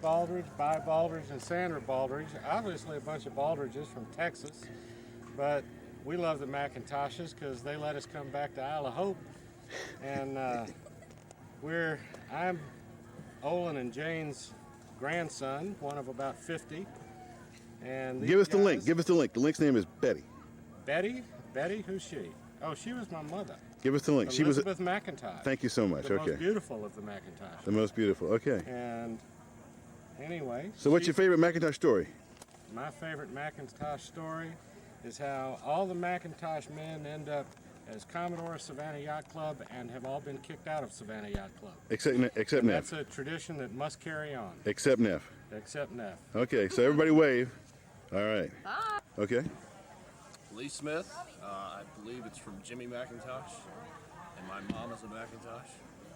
Baldridge, Bi Baldridge, and Sandra Baldridge. Obviously a bunch of Baldridges from Texas, but we love the McIntoshes because they let us come back to Isle of Hope. And I'm Olin and Jane's grandson, one of about 50. And give us the link. Give us the link. The link's name is Betty. Betty? Betty? Who's she? Oh, she was my mother. Give us the link. Elizabeth McIntosh. Thank you so much. The okay. most beautiful of the McIntosh. The most beautiful. Okay. And anyway. So what's your favorite McIntosh story? My favorite McIntosh story is how all the McIntosh men end up as Commodore of Savannah Yacht Club and have all been kicked out of Savannah Yacht Club. Except Neff. That's a tradition that must carry on. Except Neff. Except Neff. Okay, so everybody wave. All right. Bye. Okay. Lee Smith, I believe it's from Jimmy McIntosh, and my mom is a McIntosh,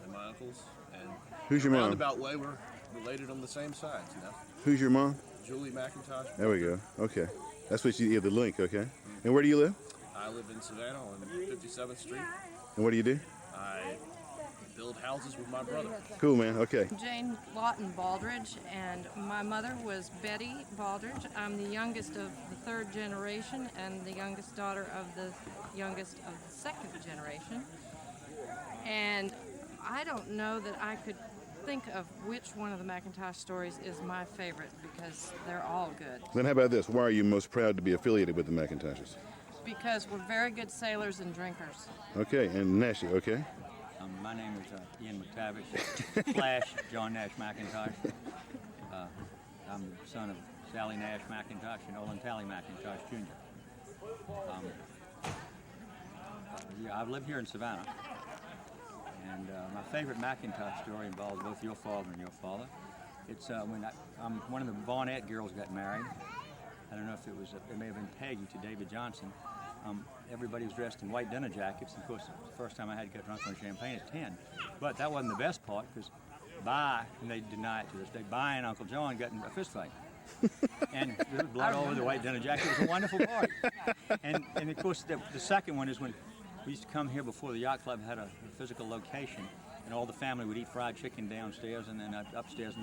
and my uncles, and who's your mom? Roundabout way we're related on the same sides, you know. Who's your mom? Julie McIntosh. There we go. Okay, that's what you have the link. Okay, and where do you live? I live in Savannah on 57th Street. And what do you do? I build houses with my brother. Cool, man. Okay. Jane Lawton Baldridge, and my mother was Betty Baldridge. I'm the youngest of the third generation and the youngest daughter of the youngest of the second generation. And I don't know that I could think of which one of the McIntosh stories is my favorite because they're all good. Then how about this? Why are you most proud to be affiliated with the McIntoshes? Because we're very good sailors and drinkers. Okay, and Nashi, okay? My name is Ian McTavish, Flash John Nash McIntosh. I'm the son of Sally Nash McIntosh and Olin Tally McIntosh Jr. I've lived here in Savannah, and my favorite McIntosh story involves both your father and your father. It's when one of the Barnett girls got married. I don't know if it was, it may have been Peggy to David Johnson. Everybody was dressed in white dinner jackets. Of course, the first time I had to get drunk on champagne at 10. But that wasn't the best part because and they deny it to this day, and Uncle John got in a fist fight. And there was blood all over the white dinner jacket. It was a wonderful party. And of course, the second one is when we used to come here before the yacht club had a physical location, and all the family would eat fried chicken downstairs, and then upstairs,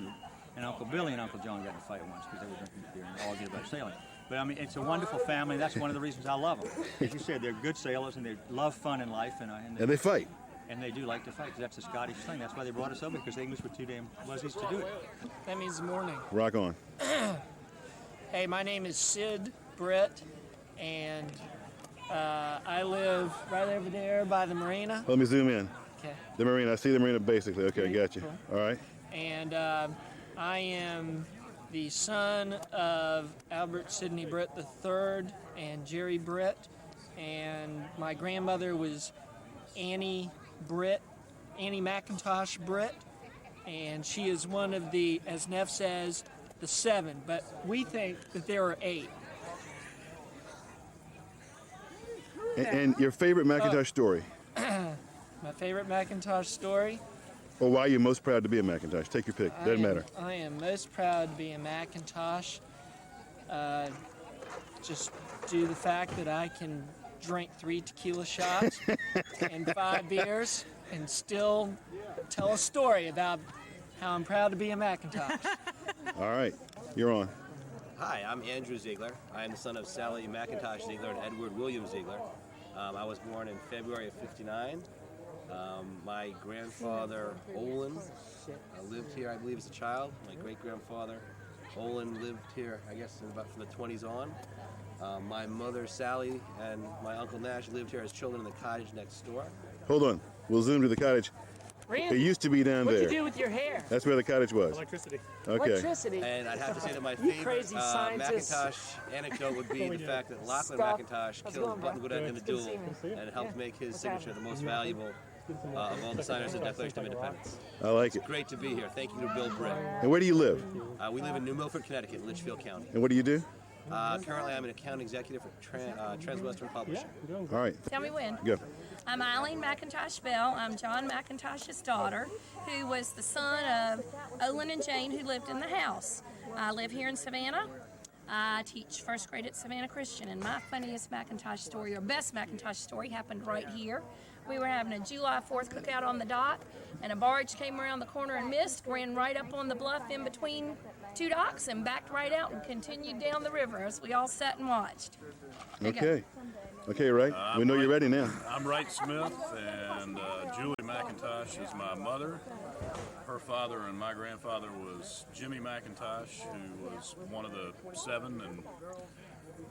and Uncle Billy and Uncle John got in a fight once because they were drinking beer and argued about sailing. But I mean, it's a wonderful family. That's one of the reasons I love them. As you said, they're good sailors and they love fun in life, and they fight. And they do like to fight because that's a Scottish thing. That's why they brought us over, because the English were too damn wuzzies to do it. That means morning. Rock on. Hey, my name is Sid Britt, and I live right over there by the marina. Let me zoom in. Okay. The marina. I see the marina basically. Okay, got you. Cool. All right. And I am the son of Albert Sidney Britt III and Jerry Britt, and my grandmother was Annie McIntosh Britt, and she is one of the, as Neff says, the 7, but we think that there are 8. And your favorite McIntosh story? My favorite McIntosh story? Or why are you most proud to be a McIntosh? Take your pick. Doesn't matter. I am most proud to be a McIntosh. Just due to the fact that I can drink 3 tequila shots and 5 beers and still tell a story about how I'm proud to be a McIntosh. All right, you're on. Hi, I'm Andrew Ziegler. I am the son of Sally McIntosh Ziegler and Edward William Ziegler. I was born in February of '59. My grandfather, Olin, lived here, I believe, as a child. My great-grandfather, Olin, lived here, I guess, about from the 20s on. My mother, Sally, and my Uncle Nash lived here as children in the cottage next door. Hold on. We'll zoom to the cottage. Randy, it used to be down there. What'd you do with your hair? That's where the cottage was. Electricity. Okay. Electricity. And I'd have to say that my favorite McIntosh anecdote would be the fact that Lachlan McIntosh killed Button Gwinnett in a duel and helped make his signature the most valuable of all the signers of the Declaration of Independence. I like it. It's great to be here. Thank you to Bill Britt. And where do you live? We live in New Milford, Connecticut, Litchfield County. And what do you do? Currently, I'm an account executive for Transwestern Publishing. All right. Tell me when. Go. I'm Eileen McIntosh Bell. I'm John McIntosh's daughter, who was the son of Olin and Jane, who lived in the house. I live here in Savannah. I teach first grade at Savannah Christian, and my funniest McIntosh story, or best McIntosh story, happened right here We were having a July 4th cookout on the dock, and a barge came around the corner and missed, ran right up on the bluff in between two docks, and backed right out and continued down the river as we all sat and watched. Okay. Okay, Ray. We know you're ready now. I'm Wright Smith, and Julie McIntosh is my mother. Her father and my grandfather was Jimmy McIntosh, who was one of the 7, and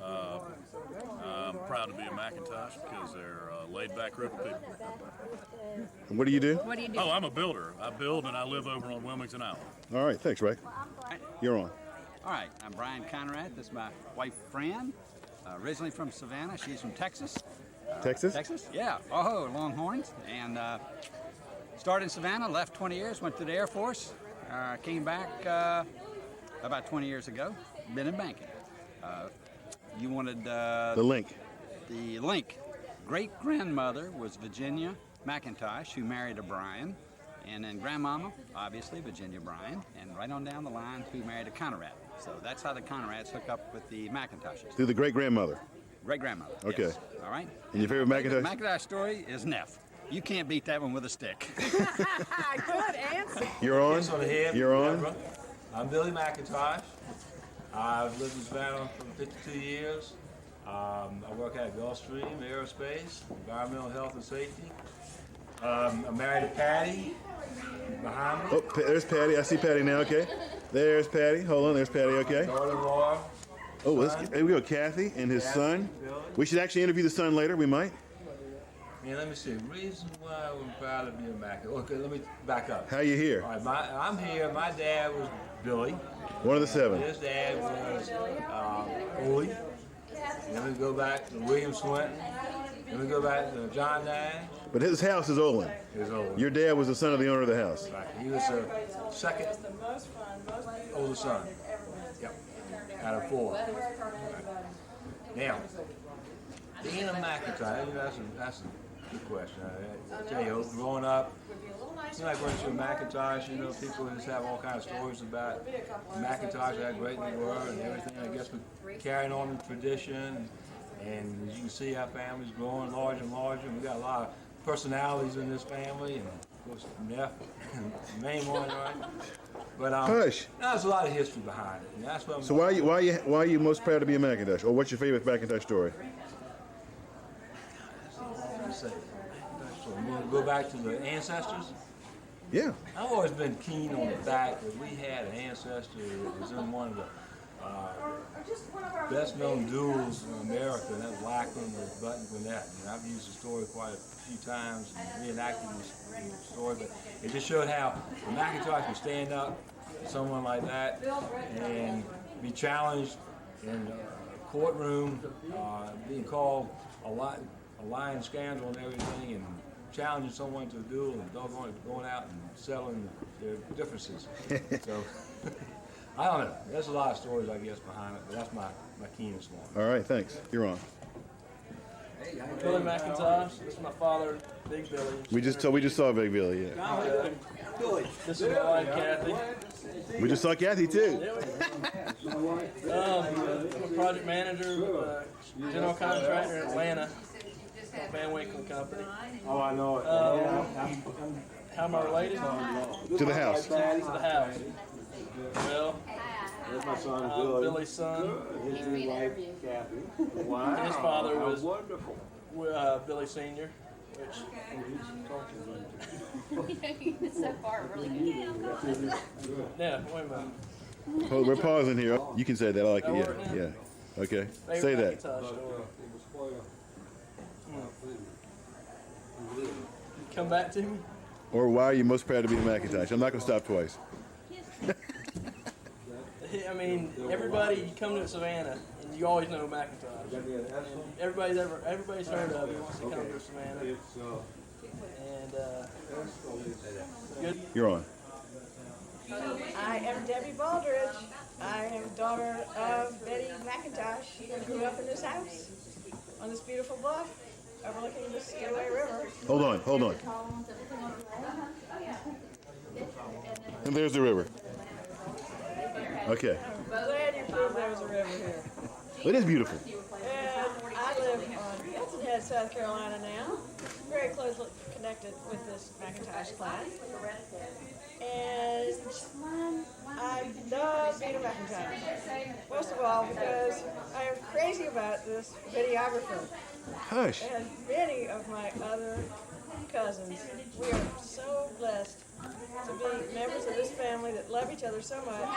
I'm proud to be a McIntosh because they're laid-back river people. And what do you do? What do you do? Oh, I'm a builder. I build and I live over on Wilmington Island. All right, thanks, Ray. You're on. All right, I'm Brian Conrad. This is my wife, Fran. Originally from Savannah. She's from Texas. Texas? Texas? Yeah. Oh, Longhorns. And started in Savannah, left 20 years, went to the Air Force, came back about 20 years ago, been in banking. You wanted The link. the link. Great-grandmother was Virginia McIntosh, who married a Bryan, and then grandmama, obviously, Virginia Bryan, and right on down the line, who married a Conrad. So that's how the Conrads hook up with the McIntoshes. Through the great-grandmother. Great-grandmother. Okay. Yes. All right. And your favorite McIntosh? McIntosh story is Neff. You can't beat that one with a stick. Good answer. You're on? Kiss on the head, You're on? Deborah. I'm Billy McIntosh. I've lived in Savannah for 52 years. I work at Gulfstream Aerospace, environmental health and safety. I'm married to Patty behind me. Oh, there's Patty. I see Patty now, okay. There's Patty. Hold on, there's Patty, okay. Daughter-in-law. Oh, here we go, Kathy and his son. Billy. We should actually interview the son later, we might. And let me see, reason why I'm proud to be a McIntosh. Okay, let me back up. How you here? All right, I'm here. My dad was Billy. One of the 7. His dad was Ole. Then we go back to William Swinton. Then we go back to John Nash. But his house is Olin. His Ole. Your dad was the son of the owner of the house. Right. He was the second oldest son. Yep. Out of 4. Right. Now, being a McIntosh, you know, that's a good question. I tell you, growing up, it's like when you're a McIntosh, you know, people just have all kinds of stories about McIntosh, how great they were and everything. I guess we're carrying on the tradition. And as you can see, our family's growing larger and larger. We got a lot of personalities in this family, and of course, Neff, the main one, right? But Hush. there's a lot of history behind it, and that's what I'm. So why are you most proud to be a McIntosh? Or what's your favorite McIntosh story? Let's say, we want to go back to the ancestors. Yeah. I've always been keen on the fact that we had an ancestor that was in one of the best-known duels in America, and that was Lackland with Button Gwinnett. And I've used the story quite a few times and reenacted the story, but it just showed how the McIntosh can stand up to someone like that and be challenged in a courtroom, being called a lying scoundrel and everything, and challenging someone to a duel and going out and settling their differences. So. I don't know. There's a lot of stories, I guess, behind it, but that's my keenest one. All right, thanks. You're on. Billy McIntosh. This is my father, Big Billy. We just saw Big Billy, yeah. This is my wife, Kathy. We just saw Kathy too. I'm a project manager, general contractor in Atlanta, Van Winkle Company. Oh, I know it. How am I related? To the house. To the house. Well, There's my son, I'm Billy's son. His new wife, Kathy. Wow. His father was wonderful. Billy Sr., which So far, really. yeah, wait a minute. Oh, we're pausing here. You can say that. I like it. Yeah. Yeah. Okay. Favorite Say that. McIntosh story. Come back to me. Or why are you most proud to be a McIntosh? I'm not going to stop twice. I mean, everybody, you come to Savannah, and you always know McIntosh. And everybody's heard of him once they come to Savannah. And good. You're on. I am Debbie Baldridge. I am daughter of Betty McIntosh, who grew up in this house on this beautiful bluff overlooking the Skidway River. Hold on. And there's the river. Okay. Glad you proved there was a river here. It is beautiful. And I live on Hilton Head, South Carolina now. very closely connected with this McIntosh clan. And I love being a McIntosh. Most of all because I am crazy about this videographer. Hush. And many of my other cousins. We are so blessed to be members of this family that love each other so much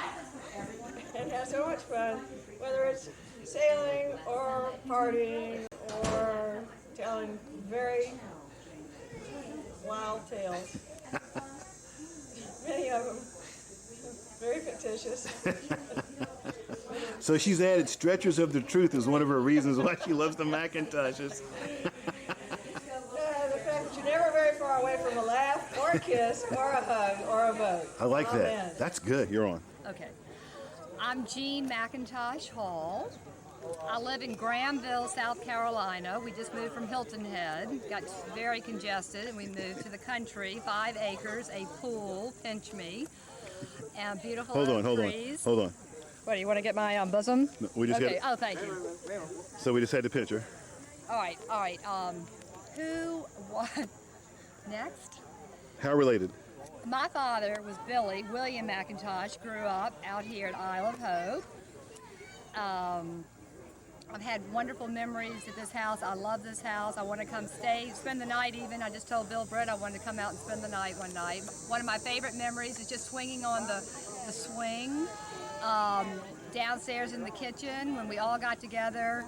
and have so much fun, whether it's sailing or partying or telling very wild tales. Many of them very fictitious. So she's added stretchers of the truth as one of her reasons why she loves the McIntoshes. The fact that you're never very far away from a laugh or a kiss or a hug or a boat. I like Amen. that. That's good. You're on. Okay. I'm Jean McIntosh Hall. I live in Grahamville, South Carolina. We just moved from Hilton Head. Got very congested and we moved to the country. 5 acres, a pool, pinch me, and beautiful Hold on. trees. Hold on. What, do you want to get my bosom? No, we just okay. got. Oh, thank you. So we just had the picture. All right. Who, what? Next? How related? My father was Billy, William McIntosh, grew up out here at Isle of Hope. I've had wonderful memories at this house. I love this house. I want to come stay, spend the night even. I just told Bill Britt I wanted to come out and spend the night one night. One of my favorite memories is just swinging on the swing downstairs in the kitchen when we all got together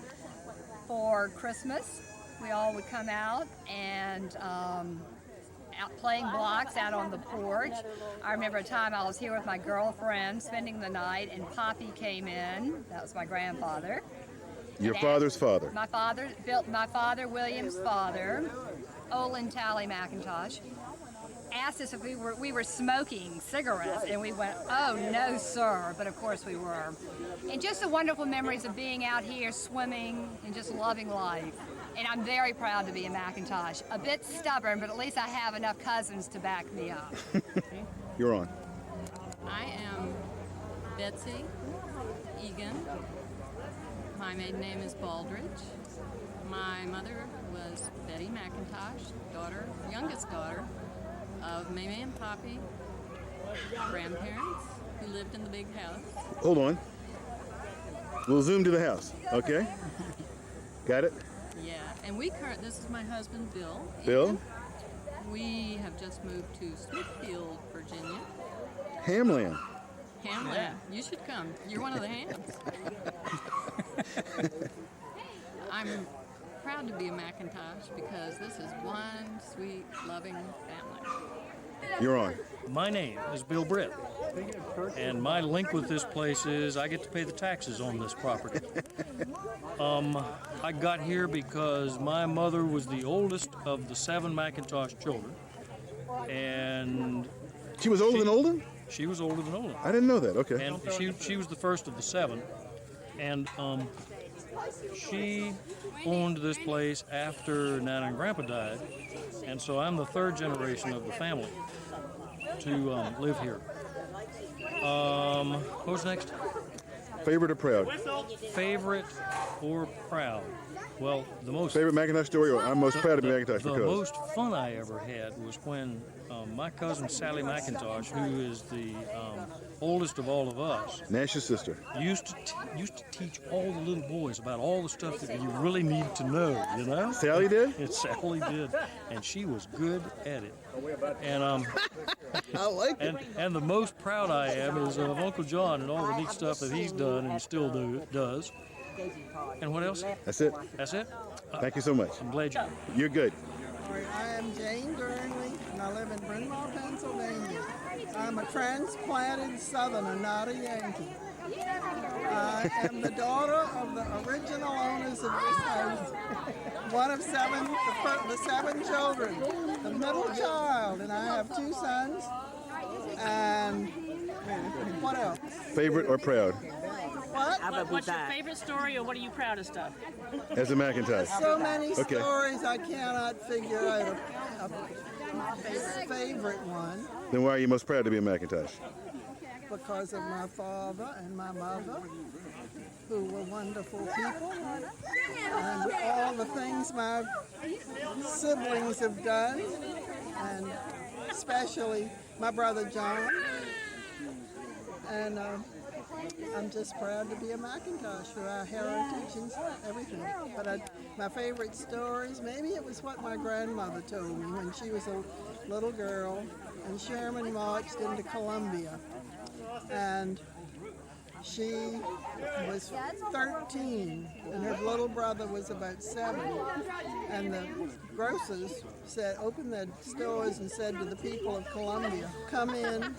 for Christmas. We all would come out and out playing blocks out on the porch. I remember a time I was here with my girlfriend spending the night and Poppy came in. That was my grandfather. Your father's father. My father, William's father, Olin Tally McIntosh, asked us if we were smoking cigarettes, and we went, oh no sir, but of course we were. And just the wonderful memories of being out here swimming and just loving life. And I'm very proud to be a McIntosh. A bit stubborn, but at least I have enough cousins to back me up. You're on. I am Betsy Egan. My maiden name is Baldridge. My mother was Betty McIntosh, youngest daughter of Mamie and Poppy, grandparents who lived in the big house. Hold on. We'll zoom to the house. Okay. Got it? Yeah, and this is my husband, Bill. Bill? Egan. We have just moved to Smithfield, Virginia. Hamland. Hamland. Yeah. You should come. You're one of the hams. I'm proud to be a McIntosh because this is one sweet, loving family. You're on. My name is Bill Britt, and my link with this place is I get to pay the taxes on this property. I got here because my mother was the oldest of the 7 McIntosh children, and she was older than Olin? She was older than Olin. I didn't know that. Okay. And she was the first of the 7, and she owned this place after Nana and Grandpa died, and so I'm the 3rd generation of the family to live here. What was next? Favorite or proud? Favorite or proud? Well, the most... Favorite McIntosh story, or I'm most proud to be McIntosh The because? most fun I ever had was when my cousin Sally McIntosh, who is the oldest of all of us, Nash's sister, used to teach all the little boys about all the stuff that you really need to know, you know? Sally did? And Sally did, and she was good at it. And I like it. And the most proud I am is of Uncle John and all the neat stuff that he's done and still does. And what else? That's it. That's it? Thank you so much. I'm glad You're good. I am Jane Gurnley, and I live in Bryn Mawr, Pennsylvania. I'm a transplanted Southerner, not a Yankee. I am the daughter of the original owners of this house, one of 7, the 7 children, the middle child, and I have 2 sons. And what else? Favorite or proud? What? What's your favorite story, or what are you proudest of? As a McIntosh. So many Okay. stories I cannot figure out a favorite one. Then why are you most proud to be a McIntosh? because of my father and my mother, who were wonderful people, and all the things my siblings have done, and especially my brother John. And I'm just proud to be a McIntosh for our heritage and everything. But my favorite stories, maybe it was what my grandmother told me when she was a little girl and Sherman marched into Columbia. And she was 13 and her little brother was about 7. And the grocers opened their stores and said to the people of Columbia, come in,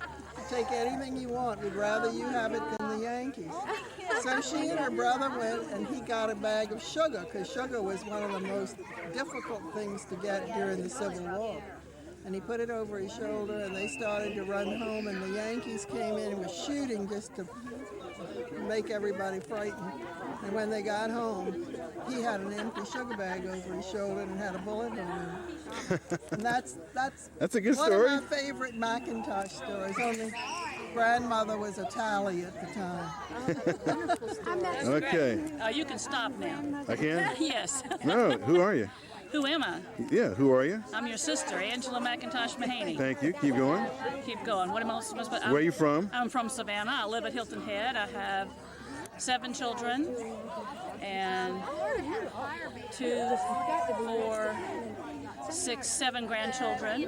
take anything you want. We'd rather you have it than the Yankees. So she and her brother went and he got a bag of sugar because sugar was one of the most difficult things to get during the Civil War. And he put it over his shoulder and they started to run home and the Yankees came in and was shooting just to make everybody frightened. And when they got home, he had an empty sugar bag over his shoulder and had a bullet hole in it. And that's a good one story. of my favorite McIntosh stories. Only grandmother was a tally at the time. Okay. You can stop now. I can? Yes. No, who are you? Who am I? Yeah, who are you? I'm your sister, Angela McIntosh Mahaney. Thank you. Keep going. Keep going. What am I supposed to? Where are you from? I'm from Savannah. I live at Hilton Head. I have 7 children and 2, 4, 6, 7 grandchildren.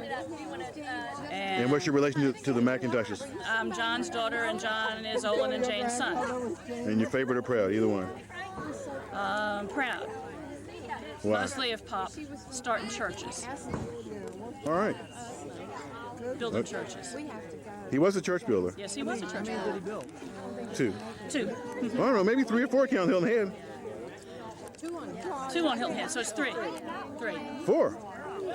And what's your relation to the McIntoshes? I'm John's daughter, and John is Olin and Jane's son. And your favorite or proud, either one? Proud. Why? Mostly of Pop, starting churches, All right. building churches. He was a church builder. Yes, he was a church builder. 2. 2. I don't know, maybe 3 or 4 count Hilton Head. 2 on Hilton Head, so it's 3. 3. 4.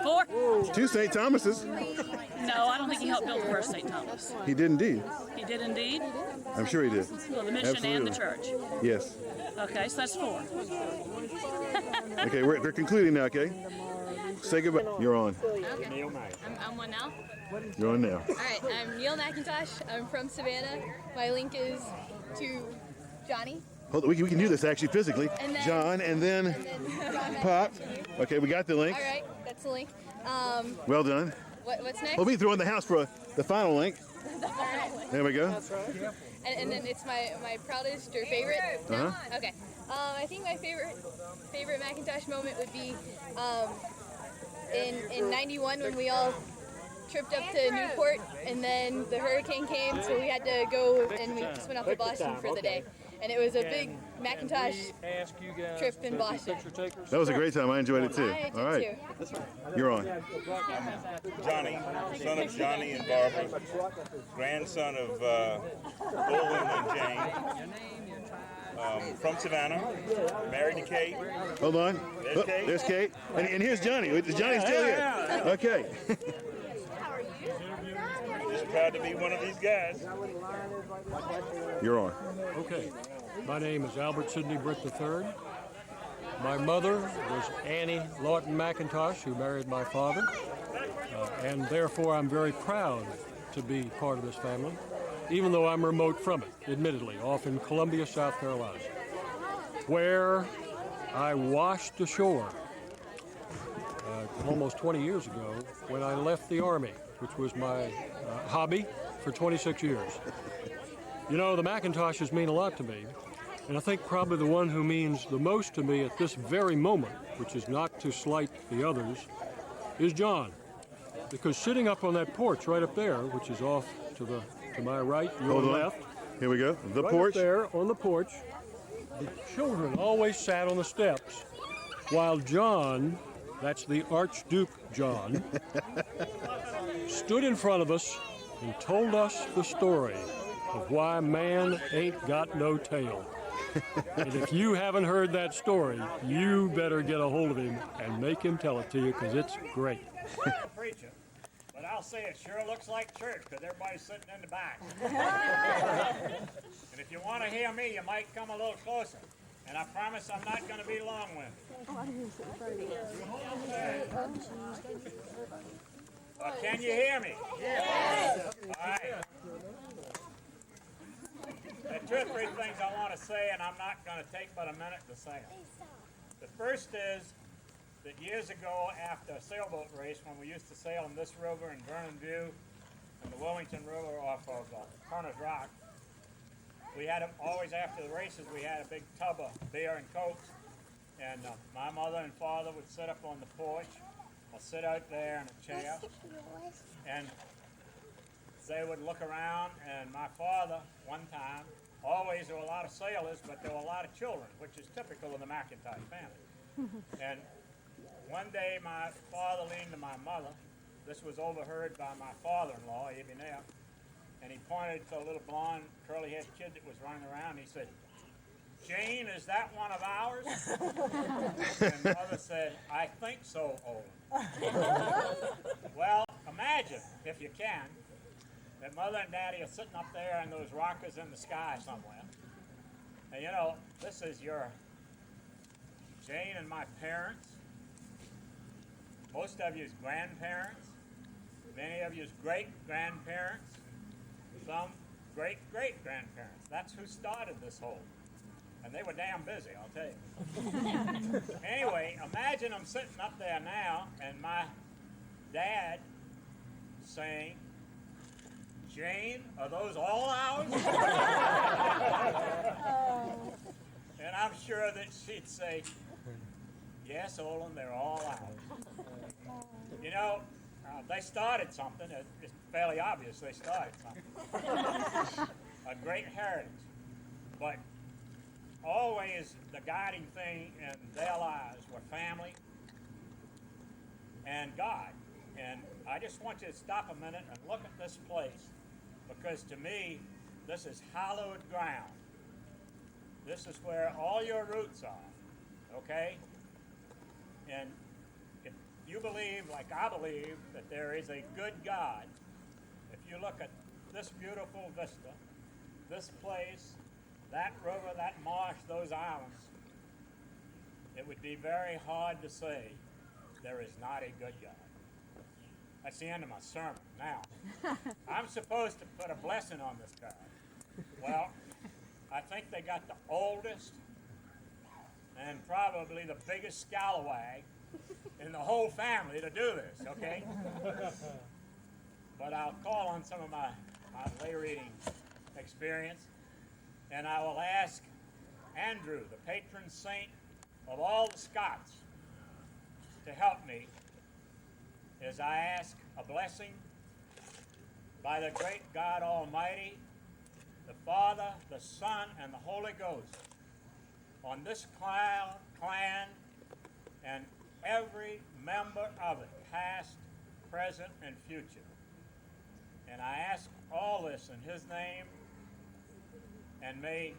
4? 2 St. Thomases. No, I don't think he helped build the first St. Thomas. He did indeed. He did indeed? I'm sure he did. Well, the mission Absolutely. and the church. Yes. Okay, so that's 4. Okay, we're concluding now, okay? Say goodbye. You're on. Okay. I'm one now. You're on now. All right, I'm Neil McIntosh. I'm from Savannah. My link is to Johnny. Hold on, we can do this actually physically. And then- John, and then Pop. Okay, we got the link. All right, that's the link. Well done. What's next? We'll be throwing the house for the final link. There we go. And then it's my proudest or favorite. Uh-huh. Okay. I think my favorite McIntosh moment would be in '91 when we all tripped up to Newport and then the hurricane came, so we had to go and we just went off to Boston for the day. And it was a big McIntosh trip in Boston. That was a great time. I enjoyed it too. I did All right. too. You're on. Johnny, son of Johnny and Barbara, grandson of Olin and Jane, from Savannah, married to Kate. Hold on. There's Kate. There's Kate. And here's Johnny. Is Johnny still here? Okay. Just proud to be one of these guys. You're on. Okay. My name is Albert Sidney Britt III. My mother was Annie Lawton McIntosh, who married my father. And therefore, I'm very proud to be part of this family, even though I'm remote from it, admittedly, off in Columbia, South Carolina, where I washed ashore almost 20 years ago when I left the Army, which was my hobby for 26 years. You know, the McIntoshes mean a lot to me, and I think probably the one who means the most to me at this very moment, which is not to slight the others, is John. Because sitting up on that porch right up there, which is off to my right, your Hold on. left. Here we go. The right porch. Up there on the porch, the children always sat on the steps, while John, that's the Archduke John, stood in front of us and told us the story of why man ain't got no tail. And if you haven't heard that story, you better get a hold of him and make him tell it to you, because it's great. Preach it, but I'll say it sure looks like church because everybody's sitting in the back. And if you want to hear me, you might come a little closer. And I promise I'm not going to be long-winded. Can you hear me? Yes. All right. There are two or three things I want to say, and I'm not going to take but a minute to say them. The first is that years ago, after a sailboat race, when we used to sail in this river in Vernon View and the Wilmington River off of Turner's Rock, we had always after the races we had a big tub of beer and cokes, and my mother and father would sit up on the porch or sit out there in a chair, and they would look around. And my father, one time, always there were a lot of sailors, but there were a lot of children, which is typical of the McIntosh family. And one day my father leaned to my mother. This was overheard by my father-in-law, Eben F., and he pointed to a little blonde, curly-haired kid that was running around. He said, "Jane, is that one of ours?" And mother said, "I think so, Olin." Well, imagine, if you can, that mother and daddy are sitting up there in those rockers in the sky somewhere. And you know, this is your Jane and my parents, most of you's grandparents, many of you's great-grandparents, some great-great-grandparents. That's who started this whole. And they were damn busy, I'll tell you. Anyway, imagine I'm sitting up there now and my dad saying, "Jane, are those all ours?" And I'm sure that she'd say, "Yes, Olin, they're all ours." You know, they started something. It's fairly obvious they started something. A great heritage. But always the guiding thing in their lives were family and God. And I just want you to stop a minute and look at this place, because to me, this is hallowed ground. This is where all your roots are, okay? And if you believe, like I believe, that there is a good God, if you look at this beautiful vista, this place, that river, that marsh, those islands, it would be very hard to say there is not a good God. That's the end of my sermon. Now, I'm supposed to put a blessing on this guy. Well, I think they got the oldest and probably the biggest scalawag in the whole family to do this, okay? But I'll call on some of my lay reading experience, and I will ask Andrew, the patron saint of all the Scots, to help me as I ask a blessing by the great God Almighty, the Father, the Son, and the Holy Ghost, on this clan and every member of it, past, present, and future. And I ask all this in His name, and may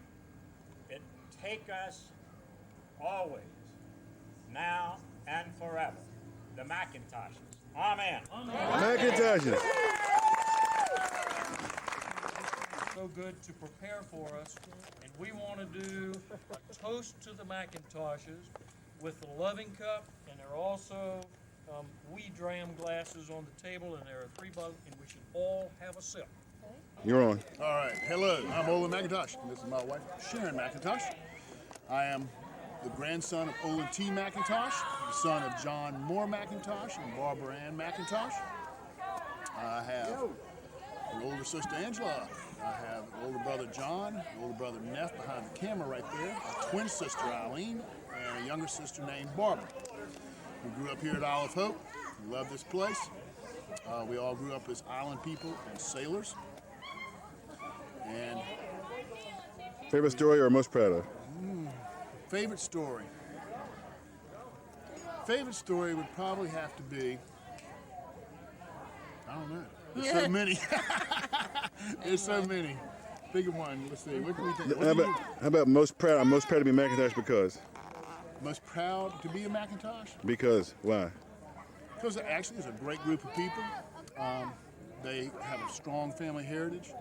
it take us always, now and forever, the McIntoshes. Amen. McIntoshes. So good to prepare for us, and we want to do a toast to the McIntoshes with the loving cup, and there are also wee dram glasses on the table, and there are 3 bottles, and we should all have a sip. You're on. All right. Hello, I'm Olin McIntosh, and this is my wife, Sharon McIntosh. I am the grandson of Olin T. McIntosh, the son of John Moore McIntosh and Barbara Ann McIntosh. I have an older sister, Angela. I have an older brother, John, an older brother, Neff, behind the camera right there, a twin sister, Eileen, and a younger sister named Barbara. We grew up here at Isle of Hope. We love this place. We all grew up as island people and sailors. And favorite story or most proud of? Favorite story. Favorite story would probably have to be, I don't know. There's so many. There's so many. Think of one. Let's see. What do we think? How about most proud? I'm most proud to be McIntosh because? Most proud to be a McIntosh? Because why? Because actually it's a great group of people. They have a strong family heritage,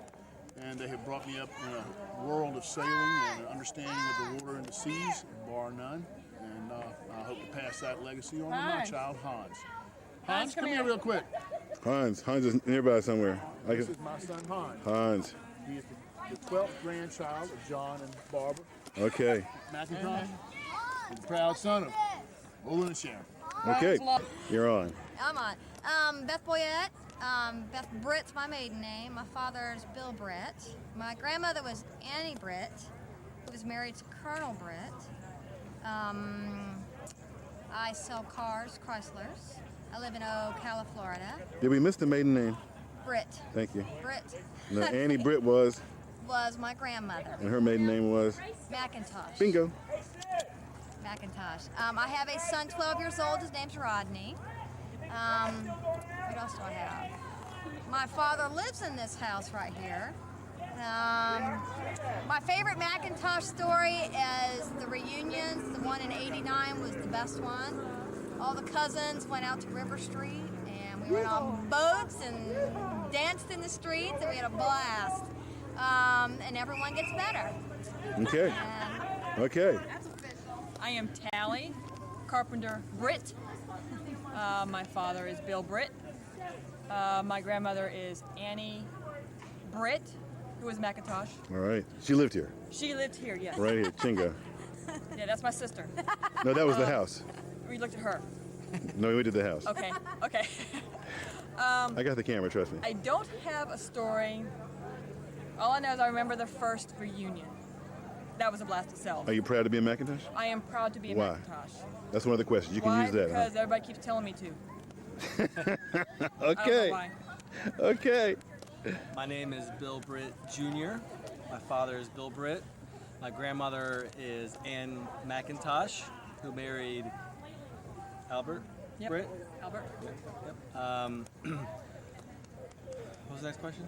and they have brought me up in a world of sailing and an understanding of the water and the seas, bar none. And I hope to pass that legacy on to my child, Hans. Hans, come here real quick. Hans is nearby somewhere. This is my son, Hans. Hans. He is the 12th grandchild of John and Barbara Okay. McIntosh, and the proud son of Olin and Sharon. Okay. You're on. I'm on. Beth Boyette. Beth Britt's my maiden name. My father's Bill Britt. My grandmother was Annie Britt, who was married to Colonel Britt. I sell cars, Chryslers. I live in Ocala, Florida. Did we miss the maiden name? Britt. Thank you. Britt. No, Annie Britt was, Was my grandmother. and her maiden name was? McIntosh. Bingo. McIntosh. I have a son, 12 years old. His name's Rodney. What else do I have? My father lives in this house right here. My favorite McIntosh story is the reunions. The one in '89 was the best one. All the cousins went out to River Street and we went on boats and danced in the streets and we had a blast. And everyone gets better. Okay. Okay. I am Tally Carpenter Britt. My father is Bill Britt. My grandmother is Annie Britt, who was McIntosh. All right. She lived here. She lived here, yes. Right here, Chinga. Yeah, that's my sister. No, that was the house. We looked at her. No, we did the house. Okay, okay. I got the camera, trust me. I don't have a story. All I know is I remember the first reunion. That was a blast itself. Are you proud to be a McIntosh? I am proud to be a Why? McIntosh. That's one of the questions. You can Why? use that. Because everybody keeps telling me to. I don't know Okay. why. Okay. My name is Bill Britt Jr. My father is Bill Britt. My grandmother is Ann McIntosh, who married Albert Yep. Britt. Albert. What was the next question?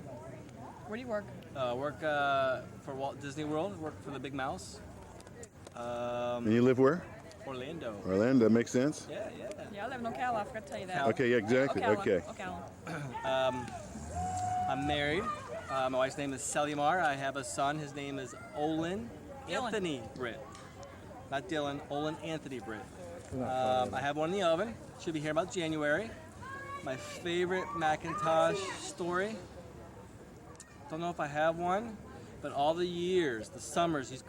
Where do you work? Work for Walt Disney World. Work for the Big Mouse. And you live where? Orlando. Orlando, makes sense? Yeah, yeah. Yeah, I live in Ocala. I forgot to tell you that. Okay, yeah, exactly. Ocala. Okay. Ocala. I'm married. My wife's name is Selimar. I have a son. His name is Olin Anthony Britt. Not Dylan, Olin Anthony Britt. I have one in the oven. Should be here about January. My favorite McIntosh story. Don't know if I have one, but all the years, the summers he's